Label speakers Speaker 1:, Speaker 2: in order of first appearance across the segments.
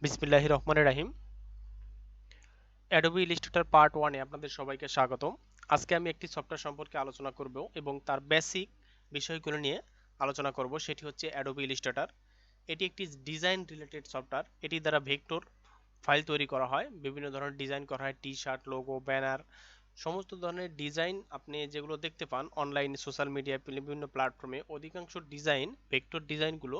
Speaker 1: বিসমিল্লাহির রহমানির রাহিম। Adobe Illustrator part 1 এ আপনাদের সবাইকে স্বাগতম। আজকে আমি একটি সফটওয়্যার সম্পর্কে আলোচনা করব এবং তার বেসিক বিষয়গুলো নিয়ে আলোচনা করব। সেটি হচ্ছে অ্যাডোবি ইলাস্ট্রেটর। এটি একটি ডিজাইন রিলেটেড সফটওয়্যার। এটি দ্বারা ভেক্টর ফাইল তৈরি করা হয়, বিভিন্ন ধরনের ডিজাইন করা হয়, টি-শার্ট, লোগো, ব্যানার, সমস্ত ধরনের ডিজাইন আপনি যেগুলো দেখতে পান অনলাইন সোশ্যাল মিডিয়া বিভিন্ন প্ল্যাটফর্মে, অধিকাংশ ডিজাইন ভেক্টর ডিজাইনগুলো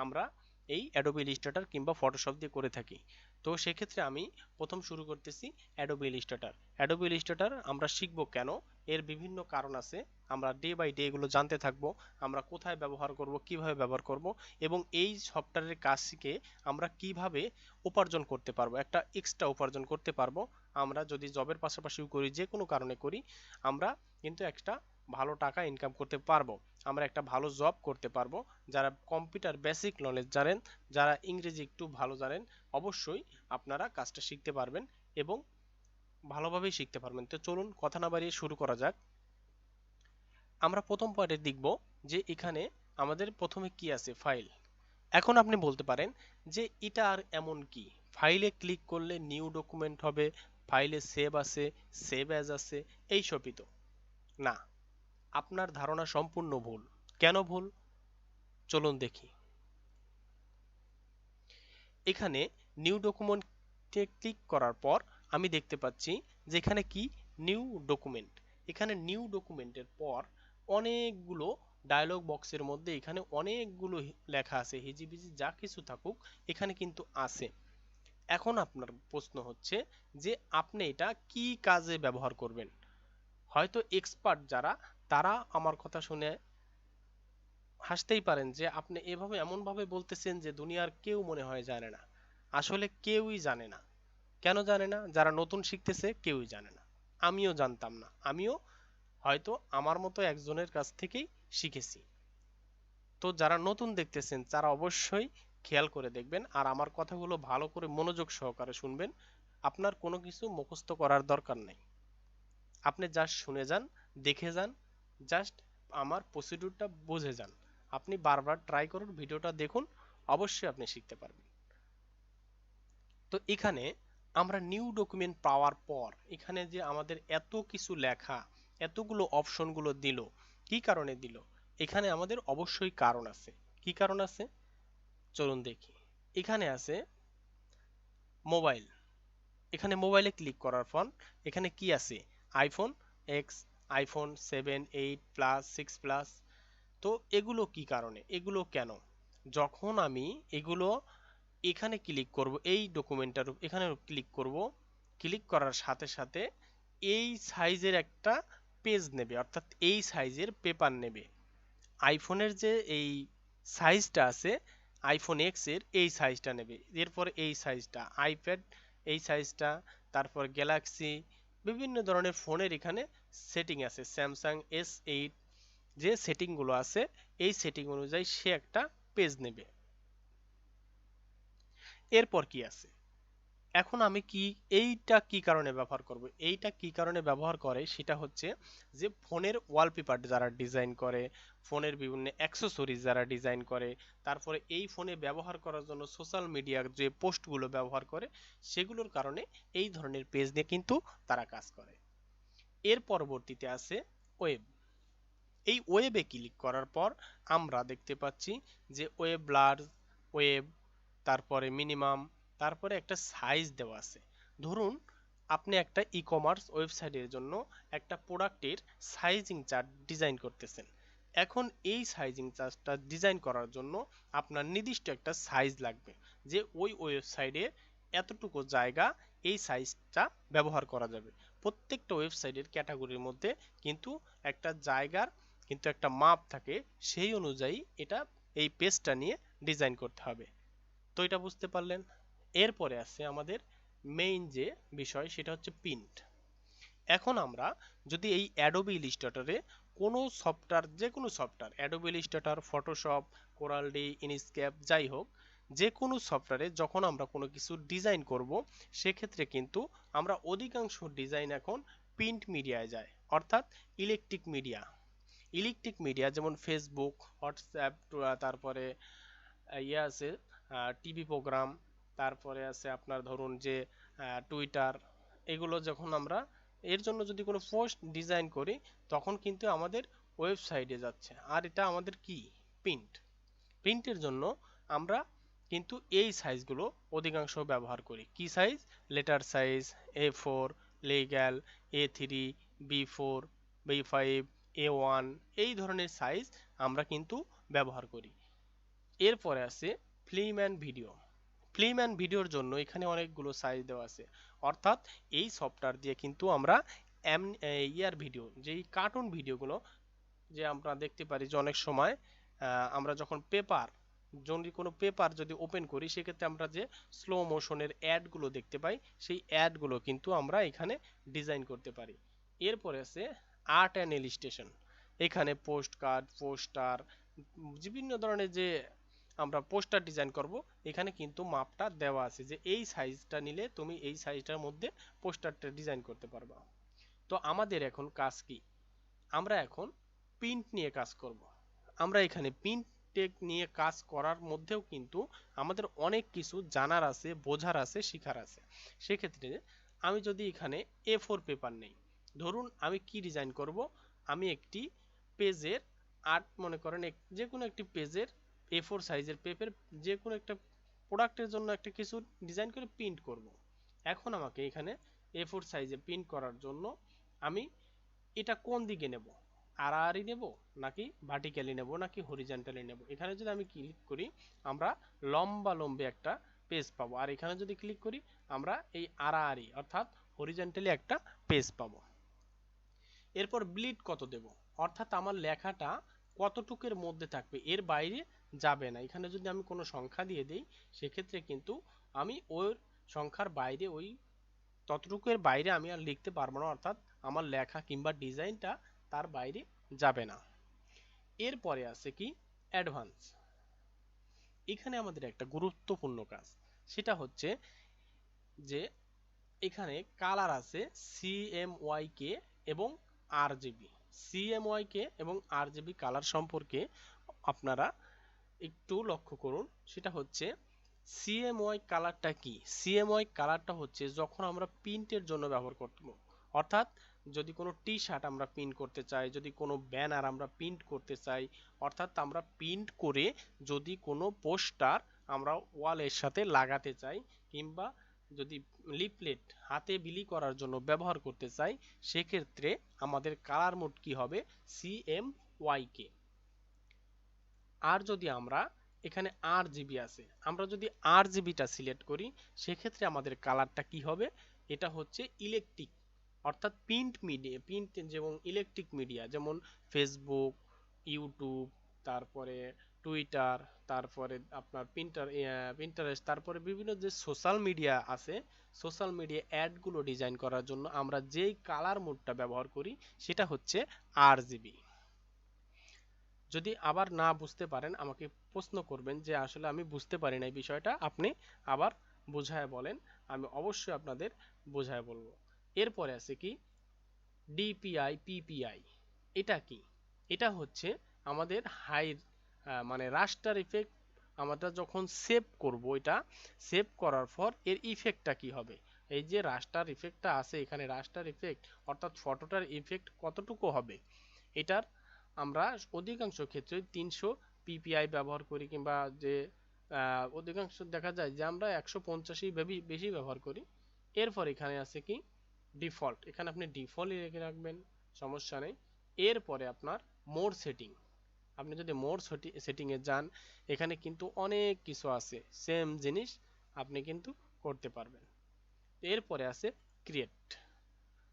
Speaker 1: আমরা এই অ্যাডোবি ইলাস্ট্রেটর কিংবা ফটোশপ দিয়ে করে থাকি। তো সেক্ষেত্রে আমি প্রথম শুরু করতেছি অ্যাডোবি ইলাস্ট্রেটর। অ্যাডোবি ইলাস্ট্রেটর আমরা শিখব কেন, এর বিভিন্ন কারণ আছে। আমরা ডে বাই ডে এগুলো জানতে থাকবো। আমরা কোথায় ব্যবহার করব, কিভাবে ব্যবহার করব, এবং এই সফটওয়্যারের কাজ শিখে আমরা কিভাবে উপার্জন করতে পারবো, একটা এক্সট্রা উপার্জন করতে পারবো। আমরা যদি জবের পাশাপাশিও করি, যে কোনো কারণে করি, আমরা কিন্তু একটা ভালো টাকা ইনকাম করতে পারবো। আমরা একটা ভালো জব করতে পারবো। যারা কম্পিউটার বেসিক নলেজ জানেন, যারা ইংরেজি একটু ভালো জানেন, অবশ্যই আপনারা কাজটা শিখতে পারবেন এবং ভালোভাবেই শিখতে পারবেন। তো চলুন কথা না বাড়িয়ে শুরু করা যাক। আমরা প্রথম পয়েন্টে দেখব যে এখানে আমাদের প্রথমে কি আছে, ফাইল। এখন আপনি বলতে পারেন যে এটা আর এমন কি, ফাইলে ক্লিক করলে নিউ ডকুমেন্ট হবে, ফাইলে সেভ আছে, সেভ অ্যাজ আছে, এইসবই তো। না, আপনার ধারণা সম্পূর্ণ ভুল। কেন ভুল? চলুন দেখি। এখানে নিউ ডকুমেন্টে ক্লিক করার পর আমি দেখতে পাচ্ছি যে এখানে কি, নিউ ডকুমেন্ট। এখানে নিউ ডকুমেন্টের পর অনেকগুলো ডায়লগ বক্সের মধ্যে এখানে অনেকগুলো লেখা আছে, হিজিবিজি যা কিছু থাকুক এখানে কিন্তু আছে। এখন আপনার প্রশ্ন হচ্ছে যে আপনি এটা কি কাজে ব্যবহার করবেন। হয়তো এক্সপার্ট যারা, তারা আমার কথা শুনে হাসতেই পারেন যে আপনি এভাবে এমনভাবে বলতেছেন যে দুনিয়ার কেউ মনে হয় জানে না। আসলে কেউই জানে না। কেন জানে না? যারা নতুন শিখতেছে কেউই জানে না। আমিও জানতাম না। আমিও হয়তো আমার মতো একজনের কাছ থেকেই শিখেছি। তো যারা নতুন দেখতেছেন তারা অবশ্যই খেয়াল করে দেখবেন আর আমার কথাগুলো ভালো করে মনোযোগ সহকারে শুনবেন। আপনার কোনো কিছু মুখস্থ করার দরকার নেই। আপনি জাস্ট শুনে যান, দেখে যান, জাস্ট আমার প্রসিডিউরটা বুঝে যান। আপনি বারবার ট্রাই করুন, ভিডিওটা দেখুন, অবশ্যই আপনি শিখতে পারবেন। তো এখানে আমরা নিউ ডকুমেন্ট পাওয়ার পর এখানে যে আমাদের এত কিছু লেখা, এতগুলো অপশনগুলো দিল, কি কারণে দিল? এখানে আমাদের অবশ্যই কারণ আছে। কি কারণ আছে? চলুন দেখি। এখানে আছে মোবাইল। এখানে মোবাইলে ক্লিক করার পর এখানে কি আছে? IPhone x, iPhone 7, 8 plus, 6 plus. তো এগুলো কি কারণে, এগুলো কেন? যখন আমি এগুলো এখানে ক্লিক করব, এই ডকুমেন্টটার এখানে ক্লিক করব, ক্লিক করার সাথে সাথে এই সাইজের একটা পেজ নেবে, অর্থাৎ এই সাইজের পেপার নেবে। আইফোনের যে এই সাইজটা আছে, আইফোন এক্স এর এই সাইজটা নেবে, এরপর এই সাইজটা আইপ্যাড, এই সাইজটা, তারপর গ্যালাক্সি, বিভিন্ন ধরনের ফোনের এখানে সেটিং আছে, স্যামসাং S8, যে সেটিংগুলো আছে এই সেটিং অনুযায়ী সে একটা পেজ নেবে। এরপর কি আছে? এখন আমি কি, এইটা কি কারণে ব্যবহার করব? এইটা কি কারণে ব্যবহার করে সেটা হচ্ছে যে ফোনের ওয়ালপেপার যারা ডিজাইন করে, ফোনের বিভিন্ন অ্যাক্সেসরিজ যারা ডিজাইন করে, তারপরে এই ফোনে ব্যবহার করার জন্য সোশ্যাল মিডিয়ার যে পোস্টগুলো ব্যবহার করে, সেগুলোর কারণে এই ধরনের পেজ নিয়ে কিন্তু তারা কাজ করে। এর পরবর্তীতে আছে ওয়েব। এই ওয়েবে ক্লিক করার পর আমরা দেখতে পাচ্ছি যে ওয়েব লার্জ, ওয়েব, তারপরে মিনিমাম, তারপরে একটা সাইজ দেওয়া আছে। ধরুন আপনি একটা ই কমার্স ওয়েবসাইটের জন্য একটা প্রোডাক্টের সাইজিং চার্ট ডিজাইন করতেছেন। এখন এই সাইজিং চার্টটা ডিজাইন করার জন্য আপনার নির্দিষ্ট একটা সাইজ লাগবে, যে ওই ওয়েবসাইটে এতটুকু জায়গা এই সাইজটা ব্যবহার করা যাবে। প্রত্যেকটা ওয়েবসাইটের ক্যাটাগরির মধ্যে কিন্তু একটা জায়গার কিন্তু একটা মাপ থাকে, সেই অনুযায়ী এটা এই পেজটা নিয়ে ডিজাইন করতে হবে। তো এটা বুঝতে পারলেন। এরপরে আছে আমাদের মেইন যে বিষয়, সেটা হচ্ছে প্রিন্ট। এখন আমরা যদি এই অ্যাডোবি ইলিস্ট্রেটরে কোনো সফটওয়্যার, যে কোনো software, Adobe Illustrator, Photoshop, coral D, ইনস্কেপ, যাই হোক, যে কোনো সফটওয়্যারে যখন আমরা কোনো কিছু ডিজাইন করব, সেক্ষেত্রে কিন্তু আমরা অধিকাংশ ডিজাইন এখন প্রিন্ট মিডিয়ায় যায়, অর্থাৎ ইলেকট্রিক মিডিয়া। ইলেকট্রিক মিডিয়া যেমন ফেসবুক, হোয়াটসঅ্যাপ, তারপরে ইয়ে আছে টিভি প্রোগ্রাম, তারপরে আছে আপনার ধরুন যে টুইটার, এগুলো যখন আমরা এর জন্য যদি কোনো পোস্ট ডিজাইন করি তখন কিন্তু আমাদের ওয়েবসাইটে যাচ্ছে। আর এটা আমাদের কি প্রিন্ট, প্রিন্টের জন্য আমরা কিন্তু এই সাইজগুলো অধিকাংশ ব্যবহার করি। কি size? Letter size, A4, legal, A3, B4, B5, A1, এই ধরনের সাইজ আমরা কিন্তু ব্যবহার করি। এরপরে আছে film and video. Film and ভিডিওর জন্য এখানে অনেকগুলো সাইজ দেওয়া আছে, অর্থাৎ এই সফটওয়্যার দিয়ে কিন্তু আমরা ইয়ার ভিডিও, যেই কার্টুন ভিডিওগুলো যে আমরা দেখতে পারি যে অনেক সময় আমরা যখন পেপার, যদি কোনো পেপার যদি ওপেন করি সেক্ষেত্রে আমরা যে স্লো মোশনের অ্যাডগুলো দেখতে পাই সেই অ্যাডগুলো কিন্তু আমরা এখানে ডিজাইন করতে পারি। এরপরে আছে আর্ট অ্যান্ড ইলিস্ট্রেশন। এখানে পোস্ট কার্ড, পোস্টার, বিভিন্ন ধরনের যে আমরা পোস্টার ডিজাইন করব, এখানে কিন্তু মাপটা দেওয়া আছে যে এই সাইজটা নিলে তুমি এই সাইজটার মধ্যে পোস্টারটা ডিজাইন করতে পারবা। তো আমাদের এখন কাজ কি? আমরা এখন প্রিন্ট নিয়ে কাজ করব। আমরা এখানে প্রিন্ট টেক নিয়ে কাজ করার মধ্যেও কিন্তু আমাদের অনেক কিছু জানার আছে, বোঝার আছে, শেখার আছে। সেক্ষেত্রে আমি যদি এখানে A4 পেপার নেই, ধরুন আমি কি ডিজাইন করব, আমি একটি পেজের আর্ট, মনে করেন যে কোনো একটি পেজের A4 সাইজের পেপার, যে কোনো একটা প্রোডাক্টের জন্য একটা কিছু ডিজাইন করে প্রিন্ট করব। এখন আমাকে এখানে A4 সাইজে প্রিন্ট করার জন্য আমি এটা কোন দিকে নেব, আড়াআড়ি নেব নাকি ভার্টিক্যালি নেব নাকি হরিজন্টালি নেব? এখানে যদি আমি ক্লিক করি আমরা লম্বা লম্বে একটা পেজ পাবো, আর এখানে যদি ক্লিক করি আমরা এই আড়াআড়ি অর্থাৎ হরিজন্টালি একটা পেজ পাবো। এরপর ব্লিড কত দেব, অর্থাৎ আমার লেখাটা কতটুকের মধ্যে থাকবে, এর বাইরে যাবে না। এখানে যদি আমি কোনো সংখ্যা দিয়ে দিই সেক্ষেত্রে কিন্তু আমি ওই সংখ্যার বাইরে, ওই ততটুকুর বাইরে আমি আর লিখতে পারবো না, অর্থাৎ আমার লেখা কিংবা ডিজাইনটা তার বাইরে যাবে না। এরপরে আছে কি অ্যাডভান্স। এখানে আমাদের একটা গুরুত্বপূর্ণ কাজ, সেটা হচ্ছে যে এখানে কালার আছে CMYK এবং RGB। CMYK এবং RGB কালার সম্পর্কে আপনারা একটু লক্ষ্য করুন। সেটা হচ্ছে CMY কালারটা কি? CMY কালারটা হচ্ছে যখন আমরা প্রিন্টের জন্য ব্যবহার করব, অর্থাৎ যদি কোনো টি শার্ট আমরা প্রিন্ট করতে চাই, যদি কোনো ব্যানার আমরা প্রিন্ট করতে চাই, অর্থাৎ আমরা প্রিন্ট করে যদি কোনো পোস্টার আমরা ওয়ালের সাথে লাগাতে চাই কিংবা যদি লিফলেট হাতে বিলি করার জন্য ব্যবহার করতে চাই, সেক্ষেত্রে আমাদের কালার মোড কি হবে? CMYK। আর যদি আমরা এখানে RGB আছে, আমরা যদি RGBটা সিলেক্ট করি সেক্ষেত্রে আমাদের কালারটা কি হবে? এটা হচ্ছে ইলেকট্রিক, অর্থাৎ প্রিন্ট মিডিয়া, প্রিন্ট যেমন ইলেকট্রিক মিডিয়া যেমন ফেসবুক, ইউটিউব, তারপরে টুইটার, তারপরে আপনার পিন্টারেস্ট, তারপরে বিভিন্ন যে সোশ্যাল মিডিয়া আছে, সোশ্যাল মিডিয়া অ্যাডগুলো ডিজাইন করার জন্য আমরা যেই কালার মোডটা ব্যবহার করি সেটা হচ্ছে RGB। যদি আবার না বুঝতে পারেন আমাকে প্রশ্ন করবেন যে আসলে আমি বুঝতে পারি না এই বিষয়টা, আপনি আবার বোঝায় বলেন, আমি অবশ্যই আপনাদের বোঝায় বলবো। এরপরে আছে কি DPI PPI। এটা কি? এটা হচ্ছে আমাদের মানে রাস্টার ইফেক্ট। আমরা যখন সেভ করব, এটা সেভ করার পর এর ইফেক্টটা কি হবে? এই যে রাস্টার ইফেক্টটা আছে এখানে, রাস্টার ইফেক্ট অর্থাৎ ফটোটার ইফেক্ট কতটুকু হবে, এটার আমরা অধিকাংশ ক্ষেত্রে 300 PPI ব্যবহার করি, কিংবা যে অধিকাংশ দেখা যায় যে আমরা 150 বেশি ব্যবহার করি। এরপর এখানে আছে কি ডিফল্ট, এখানে আপনি ডিফল্টই রেখে রাখবেন, সমস্যা নেই। এরপরে আপনার মোড সেটিং, আপনি যদি মোড সেটিংয়ে যান এখানে কিন্তু অনেক কিছু আছে, সেম জিনিস আপনি কিন্তু করতে পারবেন। এরপরে আছে ক্রিয়েট।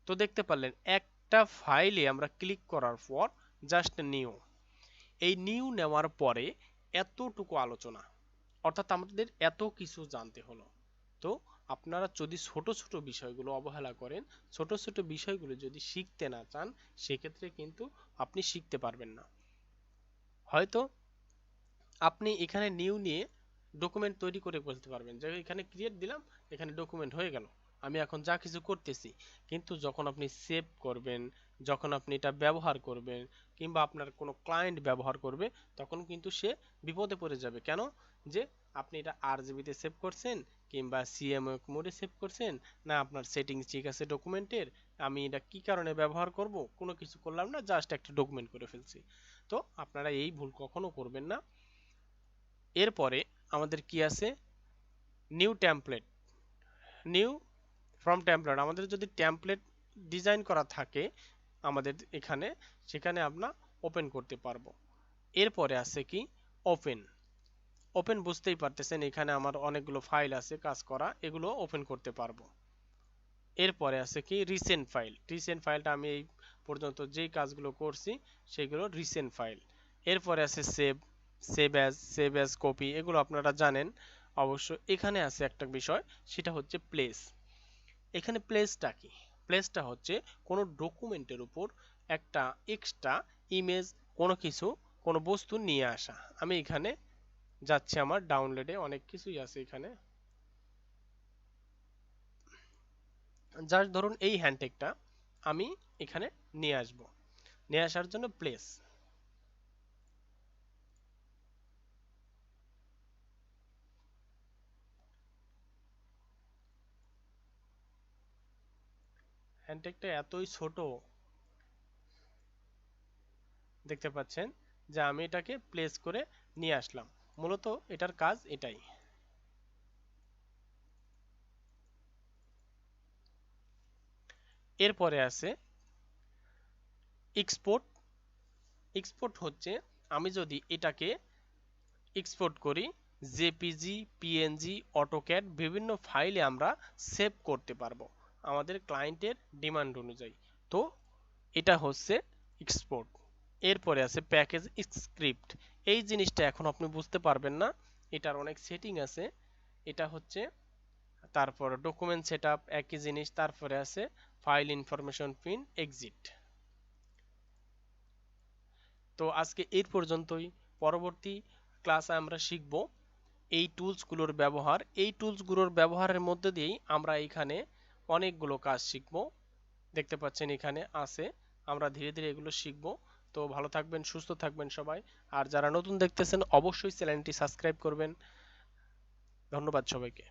Speaker 1: তো দেখতে পারলেন একটা ফাইলে আমরা ক্লিক করার পর জাস্ট নিউ, এই নিউ নেওয়ার পরে এতটুকু আলোচনা, অর্থাৎ আমাদের এত কিছু জানতে হলো। তো আপনারা যদি ছোট ছোট বিষয়গুলো অবহেলা করেন, ছোট ছোট বিষয়গুলো যদি শিখতে না চান, সেক্ষেত্রে কিন্তু আপনি শিখতে পারবেন না। হয়তো আপনি এখানে নিউ নিয়ে ডকুমেন্ট তৈরি করে বলতে পারবেন যে এখানে ক্রিয়েট দিলাম, এখানে ডকুমেন্ট হয়ে গেল, আমি এখন যা কিছু করতেছি। কিন্তু যখন আপনি সেভ করবেন, যখন আপনি এটা ব্যবহার করবেন কিংবা আপনার কোনো ক্লায়েন্ট ব্যবহার করবে, তখন কিন্তু সে বিপদে পড়ে যাবে। কেন? যে আপনি এটা RGB তে সেভ করছেন কিংবা সিএমও মোডে সেভ করছেন, না আপনার সেটিংস ঠিক আছে ডকুমেন্টের, আমি এটা কি কারণে ব্যবহার করব, কোনো কিছু করলাম না, জাস্ট একটা ডকুমেন্ট করে ফেলছি। তো আপনারা এই ভুল কখনো করবেন না। এরপরে আমাদের কি আছে, new template. New from template, আমাদের যদি টেমপ্লেট ডিজাইন করা থাকে আমাদের এখানে, সেখানে আমরা ওপেন করতে পারবো। এরপরে আছে কি, ওপেন। ওপেন বুঝতেই পারতেছেন, এখানে আমার অনেকগুলো ফাইল আছে কাজ করা, এগুলো ওপেন করতে পারবো। এরপরে আছে কি, রিসেন্ট ফাইল। রিসেন্ট ফাইলটা আমি এই পর্যন্ত যেই কাজগুলো করছি সেগুলো রিসেন্ট ফাইল। এরপরে আছে সেভ, সেভ অ্যাজ কপি, এগুলো আপনারা জানেন অবশ্য। এখানে আছে একটা বিষয়, সেটা হচ্ছে প্লেস। এখানে প্লেসটা কি, প্লেসটা হচ্ছে কোনো ডকুমেন্টের উপর একটা এক্সট্রা ইমেজ, কোনো কিছু, কোনো বস্তু নিয়ে আসা। আমি এখানে যাচ্ছে, আমার ডাউনলোডে অনেক কিছুই আছে এখানে, জাস্ট ধরুন এই হ্যান্ডটেকটা আমি এখানে নিয়ে আসব। নিয়ে আসার জন্য প্লেস, হ্যান্ডটেকটা এতই ছোট দেখতে পাচ্ছেন যে আমি এটাকে প্লেস করে নিয়ে আসলাম। মূলত এটার কাজ এটাই। এরপরে আছে এক্সপোর্ট। এক্সপোর্ট হচ্ছে আমি যদি এটাকে এক্সপোর্ট করি, জেপিজি, পিএনজি, অটোক্যাড বিভিন্ন ফাইলে আমরা সেভ করতে পারবো আমাদের ক্লায়েন্টের ডিমান্ড অনুযায়ী। তো এটা হচ্ছে এক্সপোর্ট। এরপরে আছে প্যাকেজ স্ক্রিপ্ট। এই জিনিসটা এখন আপনি বুঝতে পারবেন না, এটার অনেক সেটিং আছে। এটা হচ্ছে, তারপর ডকুমেন্ট সেটআপ একই জিনিস, তারপরে আছে ফাইল ইনফরমেশন প্রিন্ট এক্সিট। তো আজকে এই পর্যন্তই। পরবর্তী ক্লাসে আমরা শিখব এই টুলসগুলোর ব্যবহার। এই টুলসগুলোর ব্যবহারের মধ্যে দিয়েই আমরা এখানে অনেকগুলো কাজ শিখব। দেখতে পাচ্ছেন এখানে আছে, আমরা ধীরে ধীরে এগুলো শিখব। তো ভালো থাকবেন, সুস্থ থাকবেন সবাই। আর যারা নতুন দেখতেছেন অবশ্যই চ্যানেলটি সাবস্ক্রাইব করবেন। ধন্যবাদ সবাইকে।